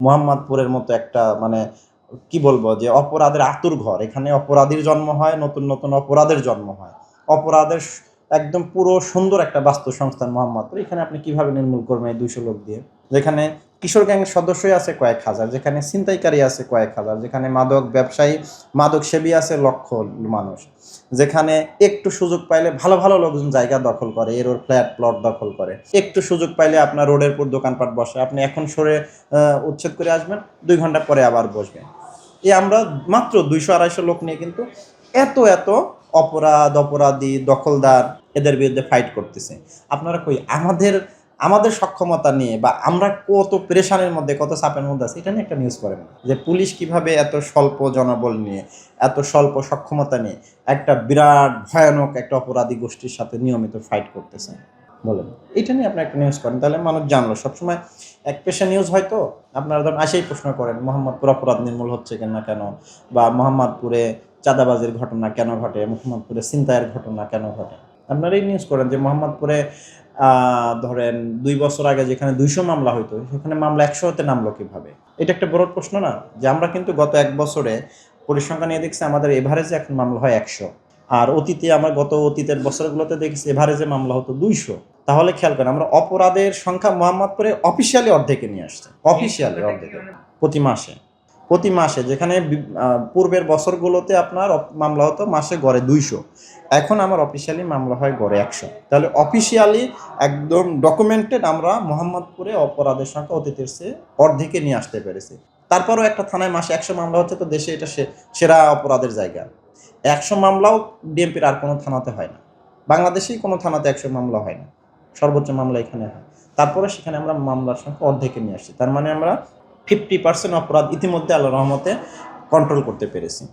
মোহাম্মদপুরের মতো একটা মানে কি বলবো যে অপরাধের আতুরঘর। এখানে অপরাধীর জন্ম হয়, নতুন নতুন অপরাধের জন্ম হয়। অপরাধের একদম পুরো সুন্দর একটা বাস্তুসংস্থান মোহাম্মদপুর। এখানে আপনি কিভাবে নির্মূল করবেন এই 200 লোক দিয়ে? যেখানে কিশোর গ্যাংয়ের সদস্যই আছে কয়েক হাজার, যেখানে ছিনতাইকারী আছে কয়েক হাজার, যেখানে মাদক ব্যবসায়ী, মাদক সেবী আছে লক্ষ মানুষ, যেখানে একটু সুযোগ পাইলে ভালো ভালো লোকজন জায়গা দখল করে, এর ওর ফ্ল্যাট প্লট দখল করে, একটু সুযোগ পাইলে আপনার রোডের উপর দোকানপাট বসে, আপনি এখন সরে উচ্ছেদ করে আসবেন, 2 ঘন্টা পরে আবার বসবেন। এই আমরা মাত্র 200-250 লোক নিয়ে কিন্তু এত এত অপরাধী দখলদার এদের বিরুদ্ধে ফাইট করতেছে। আপনারা কই আমাদের আমাদের সক্ষমতা নিয়ে বা আমরা কত প্রেশানের মধ্যে, কত চাপের মধ্যে আছে, এটা নিয়ে একটা নিউজ করেন না। যে পুলিশ কিভাবে এত স্বল্প জনবল নিয়ে, এত স্বল্প সক্ষমতা নিয়ে একটা বিরাট ভয়ানক একটা অপরাধী গোষ্ঠীর সাথে নিয়মিত ফাইট করতেছে, বলেন। এটা নিয়ে আপনি একটা নিউজ করেন, তাহলে মানুষ জানলো। সবসময় এক পেশা নিউজ হয়তো আপনারা ধরুন আসেই প্রশ্ন করেন মোহাম্মদপুর অপরাধ নির্মূল হচ্ছে না কেন, বা মোহাম্মদপুরে চাঁদাবাজির ঘটনা কেন ঘটে, মোহাম্মদপুরে ছিনতাইয়ের ঘটনা কেন ঘটে। আপনারা এই নিউজ করেন যে মোহাম্মদপুরে ধরেন 2 বছর আগে যেখানে 200 মামলা হইতো, সেখানে মামলা 100-তে নামলো কিভাবে? এটা একটা বড় প্রশ্ন না? যে আমরা কিন্তু গত 1 বছরে পরিসংখ্যান নিয়ে দেখছি আমাদের এভারেজে এখন মামলা হয় 100, আর অতীতে আমরা অতীতের বছরগুলোতে দেখছি এভারেজে মামলা হতো 200। তাহলে খেয়াল করেন আমরা অপরাধের সংখ্যা মোহাম্মদপুরে অফিসিয়ালি অর্ধেকে নিয়ে আসছে, অফিসিয়ালি অর্ধেকে প্রতি মাসে যেখানে পূর্বের বছরগুলোতে আপনার মামলা হতো মাসে গড়ে 200, এখন আমার অফিসিয়ালি মামলা হয় গড়ে 100। তাহলে অফিসিয়ালি একদম ডকুমেন্টেড আমরা মোহাম্মদপুরে অপরাধের সংখ্যা অতীতের চেয়ে অর্ধেকে নিয়ে আসতে পেরেছি। তারপরও একটা থানায় মাসে 100 মামলা হচ্ছে, তো দেশে এটা সেরা অপরাধের জায়গা। 100 মামলাও ডিএমপির আর কোনো থানাতে হয় না, বাংলাদেশেই কোনো থানাতে 100 মামলা হয় না, সর্বোচ্চ মামলা এখানে হয়। তারপরে সেখানে আমরা মামলার সংখ্যা অর্ধেকে নিয়ে আসছি, তার মানে আমরা 50% অপরাধ ইতিমধ্যে আল্লাহর রহমতে কন্ট্রোল করতে পেরেছি।